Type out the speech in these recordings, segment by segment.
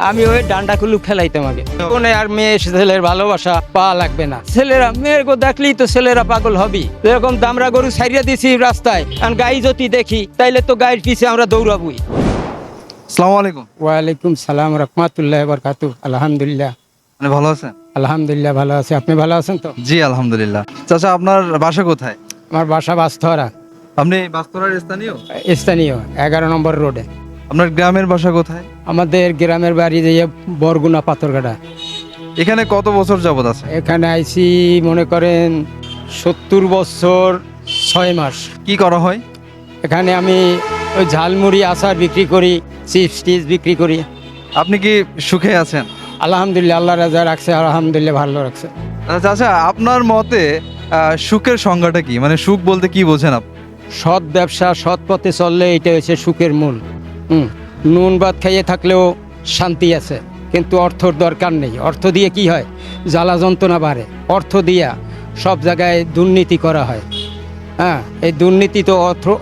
আমি ওই ডান্ডা কুলু খেলাইতাম আগে। কোনে আর মেয়ে ছেলের ভালোবাসা পাওয়া লাগবে না। ছেলেরা মেয়েকে দেখলেই তো ছেলেরা পাগল হবি। এরকম দামরা গরু ছাইরিয়া দিছি রাস্তায়, কারণ গাই যদি দেখি তাইলে তো গায়ের পিছে আমরা দৌড়াবই। আসসালামু আলাইকুম। ওয়ালাইকুম সালাম রহমাতুল্লাহ বারকাতু। আলহামদুলিল্লাহ। মানে ভালো আছেন? আলহামদুলিল্লাহ ভালো আছি। আপনি ভালো আছেন তো? জি আলহামদুলিল্লাহ। চাচা আপনার বাসা কোথায়? আমার বাসা বাস্তরা, আপনি বাস্তরার স্থানীয়? স্থানীয় 11 নম্বর রোডে। আপনার গ্রামের বাসা কোথায়? আমাদের গ্রামের বাড়ি যে বরগুনা পাথরঘাটা। এখানে কত বছর যাবত আছে? এখানে আইছি মনে করেন 70 বছর 6 মাস। কি করা হয়? এখানে আমি ওই ঝালমুড়ি আচার বিক্রি করি, চিপস টিপস বিক্রি করি। আপনি কি সুখে আছেন? আলহামদুলিল্লাহ, আল্লাহ রাজা রাখছে, আলহামদুলিল্লাহ ভালো রাখছে। চাচা আপনার মতে সুখের সংজ্ঞাটা কি? মানে সুখ বলতে কি বোঝেন আপনি? সৎ ব্যবসা, সৎ পথে চললে এটা হচ্ছে সুখের মূল। নুন ভাত খাইয়ে থাকলেও শান্তি আছে, কিন্তু অর্থর দরকার নেই। অর্থ দিয়ে কি হয়? জ্বালা যন্ত্রণা বাড়ে। অর্থ দিয়া সব জায়গায় দুর্নীতি করা হয়। হ্যাঁ, এই দুর্নীতি তো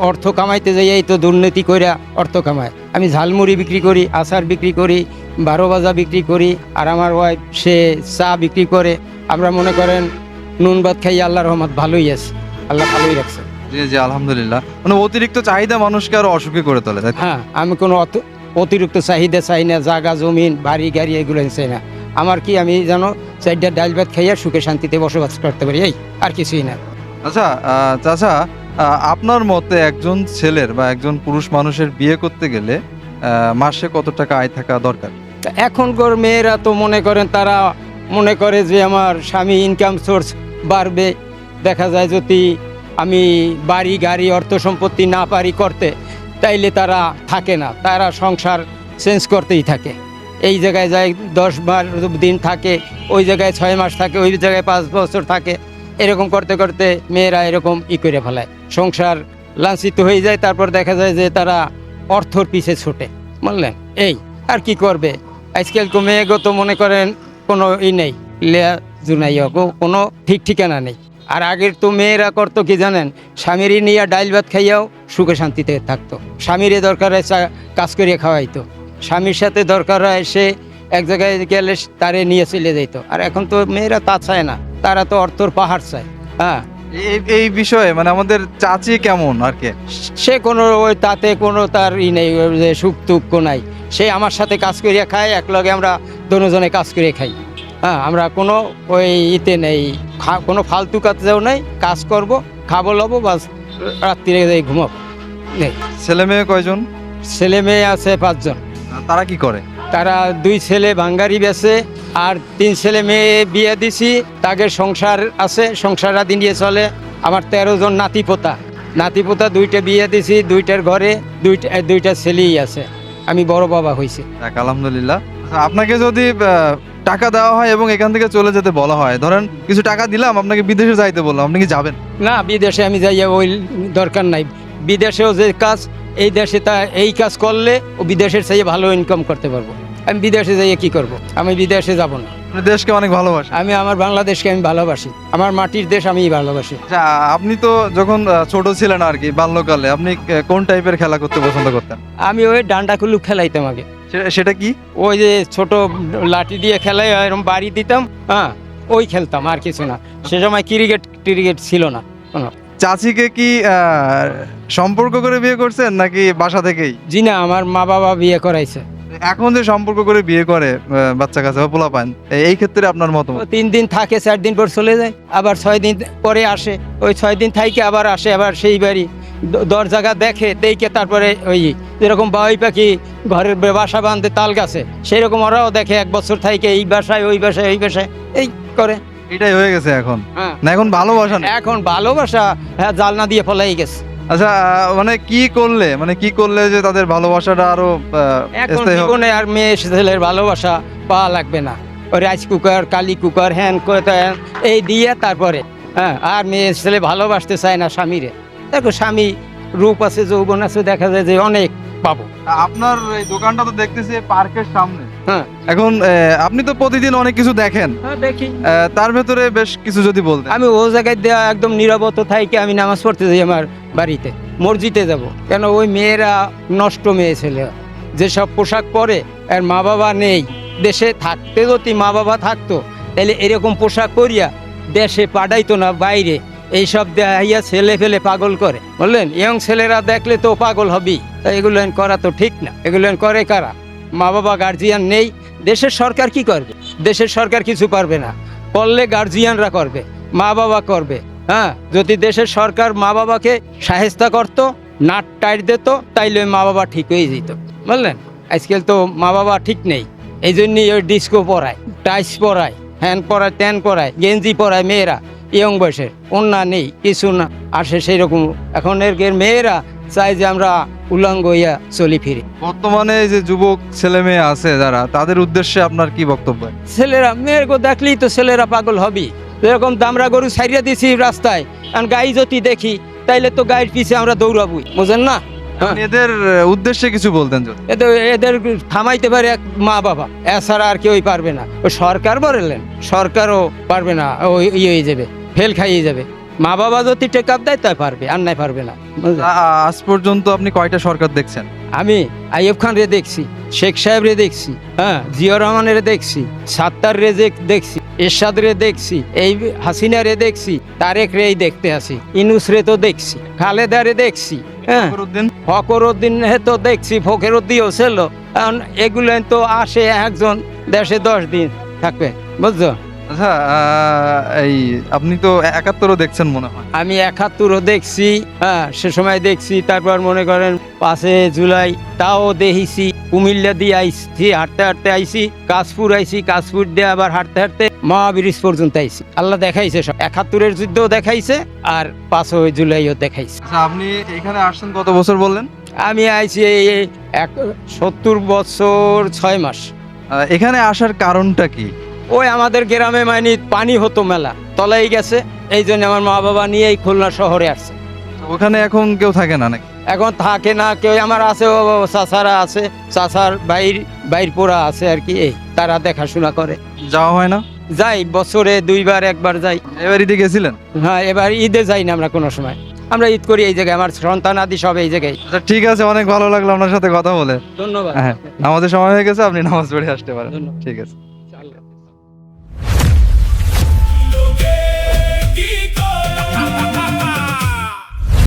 অর্থ কামাইতে যাই তো দুর্নীতি কইরা অর্থ কামায়। আমি ঝালমুড়ি বিক্রি করি, আচার বিক্রি করি, 12 ভাজা বিক্রি করি, আর আমার ওয়াইফ সে চা বিক্রি করে। আমরা মনে করেন নুন ভাত খাই আল্লাহর রহমত ভালোই আছে, আল্লাহ ভালোই রাখছে। জি জি আলহামদুলিল্লাহ। মানে অতিরিক্ত চাহিদা মানুষকে আরো অসুখী করে তোলে, তাই তো? হ্যাঁ, আমি কোনো অতিরিক্ত চাহিদা চাই না, জায়গা জমিন বাড়ি গাড়ি এগুলো চাই না। আমার কি, আমি যেন 4টা ডাল ভাত খাইয়া সুখে শান্তিতে বসবাস করতে পারি, এই আর কিছুই না। আচ্ছা চাচা, আপনার মতে একজন ছেলের বা একজন পুরুষ মানুষের বিয়ে করতে গেলে মাসে কত টাকা আয় থাকা দরকার? তা এখনকার মেয়েরা তো মনে করেন, তারা মনে করে যে আমার স্বামী ইনকাম সোর্স বাড়বে। দেখা যায় যদি আমি বাড়ি গাড়ি অর্থ সম্পত্তি না পারি করতে, তাইলে তারা থাকে না, তারা সংসার চেঞ্জ করতেই থাকে। এই জায়গায় যায় 10-12 দিন থাকে, ওই জায়গায় 6 মাস থাকে, ওই জায়গায় 5 বছর থাকে। এরকম করতে করতে মেয়েরা এরকম করে ফেলায়, সংসার লাঞ্ছিত হয়ে যায়। তারপর দেখা যায় যে তারা অর্থর পিছে ছোটে, বুঝলেন? এই আর কি করবে? আজকাল মেয়েগো তো মনে করেন কোনো নেই, লেয়া জুনাইয়া কোনো ঠিক ঠিকানা নেই। আর আগের তো মেয়েরা করতো কি জানেন? স্বামীরই নিয়ে ডাইল ভাত খাইয়াও সুখে শান্তিতে থাকতো। স্বামীরে দরকার হয় কাজ করিয়ে খাওয়াইতো, স্বামীর সাথে দরকার হয় সে এক জায়গায় গেলে তারে নিয়ে চলে যেত। আর এখন তো মেয়েরা তা চায় না, তারা তো অর্থর পাহাড় চায়। হ্যাঁ, এই বিষয়ে মানে আমাদের চাচি কেমন আর কি? সে কোনো ওই তাতে কোনো তার নেই, ওই যে সুখ দুঃখ নাই। সে আমার সাথে কাজ করিয়া খায়, একলগে আমরা দুজনে কাজ করে খাই। হ্যাঁ, আমরা কোনো ওই নেই, কোনো ফালতু কাজেও নেই। কাজ করব, খাবো লবো, বাস রাত্রিরে যাই ঘুমাবো নেই। ছেলে মেয়ে কয়জন? ছেলে মেয়ে আছে 5 জন। তারা কি করে? তারা 2 ছেলে ভাঙ্গারি বেছে, আর 3 ছেলে মেয়ে বিয়ে দিছি। তাদের সংসার আছে, সংসার আদি নিয়ে চলে। আমার 13 জন নাতিপোতা 2টা বিয়ে দিছি, 2টার ঘরে 2টা ছেলেই আছে। আমি বড় বাবা হয়েছি। আলহামদুলিল্লাহ। আপনাকে যদি টাকা দেওয়া হয় এবং এখান থেকে চলে যেতে বলা হয়, ধরেন কিছু টাকা দিলাম, আপনাকে বিদেশে যাইতে বললাম, আপনি কি যাবেন? না, বিদেশে আমি যাইয়া ওই দরকার নাই। বিদেশেও যে কাজ, এই দেশে তা এই কাজ করলে ও বিদেশের চাইয়ে ভালো ইনকাম করতে পারবো। আমি বিদেশে যাইয়ে কি করব? আমি বিদেশে যাব না। আপনি দেশকে অনেক ভালোবাসেন। আমি আমার বাংলাদেশকে আমি ভালোবাসি, আমার মাটির দেশ আমি ভালোবাসি। আচ্ছা, আপনি তো যখন ছোট ছিলেন আর কি, বাল্যকালে আপনি কোন টাইপের খেলা করতে পছন্দ করতেন? আমি ওই ডান্ডা কুলু খেলাইতাম আগে। সেটা কি? ওই যে ছোট লাঠি দিয়ে খেলাই, এরকম বাড়ি দিতাম, হ্যাঁ ওই খেলতাম, আর কিছু না। সে সময় ক্রিকেট ছিল না কোনো। চাচিকে কি সম্পর্ক করে বিয়ে করছেন নাকি বাসা থেকেই? জি না, আমার মা বাবা বিয়ে করাইছে। এখন যে সম্পর্ক করে বিয়ে করে বাচ্চা কাছে বা পোলা পান, এই ক্ষেত্রে আপনার মতামত? 3 দিন থাকে, 4 দিন পর চলে যায়, আবার 6 দিন পরে আসে। ওই 6 দিন থাইকে আবার আসে, আবার সেই বাড়ি জায়গা দেখে দেখে তারপরে ওই যেরকম বাবুই পাখি ঘরের বাসা বাঁধে তাল গাছে, সেই রকম ওরাও দেখে 1 বছর থাইকে এই বাসায় ওই বাসায় ওই বাসায় এই করে। এটাই হয়ে গেছে এখন। হ্যাঁ, না এখন ভালোবাসা নেই? এখন ভালোবাসা হ্যাঁ জালনা দিয়ে ফলাই গেছে। আচ্ছা, মানে কি করলে যে তাদের ভালোবাসাটা আরো এখন স্থায়ী হবে? জীবনে আর মেয়ে ছেলের ভালোবাসা পাওয়া লাগবে না। ওই রাইস কুকার, কালি কুকার, হ্যান এই দিয়ে তারপরে হ্যাঁ, আর মেয়ে ছেলে ভালোবাসতে চায় না স্বামীরে। দেখো, স্বামী রূপ আছে, যৌবন আছে, দেখা যায় যে অনেক পাবো। আপনার এই দোকানটা তো দেখতেছি পার্কের সামনে। হ্যাঁ, এখন আপনি তো প্রতিদিন অনেক কিছু দেখেন, হ্যাঁ দেখি। তার ভেতরে বেশ কিছু যদি বলতেন। আমি ও জায়গায় দেওয়া একদম নীরবত থাইকে আমি নামাজ পড়তে যাই আমার বাড়িতে, মসজিদে যাব। কেন? ওই মেয়েরা নষ্ট মেয়ে ছেলে, যেসব পোশাক পরে আর মা বাবা নেই, দেশে থাকতে যদি মা বাবা থাকতো তাহলে এরকম পোশাক করিয়া দেশে পাঠাইতো না, বাইরে এইসব দেখাইয়া ছেলে ফেলে পাগল করে, বললেন ইয়ং ছেলেরা দেখলে তো পাগল হবেই। তা এগুলো করা তো ঠিক না। এগুলো করে কারা? মা বাবা গার্জিয়ান নেই। দেশের সরকার কি করবে? দেশের সরকার কিছু পারবে না, করলে গার্জিয়ানরা করবে, মা বাবা করবে। হ্যাঁ, যদি দেশের সরকার মা বাবাকে সাহেস্তা করতো, নাট টাইট দিত, তাইলে মা বাবা ঠিক হয়ে যেত, বুঝলেন। আজকাল তো মা বাবা ঠিক নেই, এই জন্যই ওই ডিস্কো পরায়, টাইস পরায়, হ্যান পরায়, ত্যান পরায়, গেঞ্জি পরায় মেয়েরা ইয়ং বয়সের, অন্যা নেই, কিছু না আসে সেই রকম। এখন এর মেয়েরা চাই যে আমরা উলঙ্গ হইয়া চলি ফিরি। বর্তমানে এই যে যুবক ছেলে মেয়ে আছে যারা, তাদের উদ্দেশ্যে আপনার কি বক্তব্য? ছেলেরা মেয়েরকে দেখলেই তো ছেলেরা পাগল হবি। যেরকম দামরা গরু ছাইরিয়া দিছি রাস্তায়, কারণ গাই যদি দেখি তাইলে তো গাইর পিছে আমরা দৌড়াবই, বুঝেন না। হ্যাঁ, এদের উদ্দেশ্যে কিছু বলতেন যদি? এদের থামাইতে পারে এক মা বাবা, এছাড়া আর কেউই পারবে না। ও সরকার বলেন, সরকারও পারবে না, ওই ইয়ে হয়ে যাবে, ফেল খাইয়ে যাবে। মা বাবা যদি টেক আপ দেয় তাই পারবে, আর নাই পারবে না, বুঝলেন? আজ পর্যন্ত আপনি কয়টা সরকার দেখছেন? আমি আইয়ুব খান রে দেখছি, শেখ সাহেব রে দেখছি, হ্যাঁ, জিয়া রহমানের দেখছি, সাত্তার রে দেখছি, এরশাদ রে দেখছি, এই হাসিনা রে দেখছি, তারেক রে দেখতে আসি, ইনুস রে তো দেখছি, খালেদা রে দেখছি, হ্যাঁ, ফখরুদ্দিন হে তো দেখছি, ফখরুদ্দিনও ছিল। কারণ এগুলো তো আসে একজন দেশে 10 দিন থাকবে, বুঝছো। আচ্ছা, এই আপনি তো 71ও দেখছেন মনে হয়। আমি 71ও দেখছি, হ্যাঁ, সে সময় দেখছি। তারপর মনে করেন 5 জুলাই তাও দেখেছি, কুমিল্লা দিয়ে আইসি, হাঁটতে হাঁটতে আইসি, কাশপুর আইসি, কাশপুর দিয়ে আবার হাঁটতে হাঁটতে মহাব্রিজ পর্যন্ত আইসি। আল্লাহ দেখাইছে সব, 71-এর যুদ্ধও দেখাইছে আর 5 জুলাইও দেখাইছে। আচ্ছা, আপনি এখানে আসছেন কত বছর বললেন? আমি আইছি এই 70 বছর 6 মাস। এখানে আসার কারণটা কি? ওই আমাদের গ্রামে মানে পানি হতো, মেলা তলাই গেছে, এই জন্য আমার মা বাবা নিয়ে এই খুলনা শহরে আসছে। ওখানে এখন কেউ থাকে না নাকি? এখন থাকে না কেউ, আমার আছে, ও চাচারা আছে, চাচার বাইর পোড়া আছে আর কি, এই তারা দেখাশোনা করে। যাওয়া হয় না? যাই, বছরে 2বার 1বার যাই। এবার ঈদে গেছিলেন? হ্যাঁ, এবার ঈদে যাই না আমরা কোনো সময়, আমরা ঈদ করি এই জায়গায়, আমার সন্তান আদি সব এই জায়গায়। আচ্ছা, ঠিক আছে, অনেক ভালো লাগলো আপনার সাথে কথা বলে। ধন্যবাদ। হ্যাঁ, আমাদের সময় হয়ে গেছে, আপনি নামাজ পড়ে আসতে পারেন। ধন্যবাদ। ঠিক আছে। আল্লাহ। লোকে কি কয়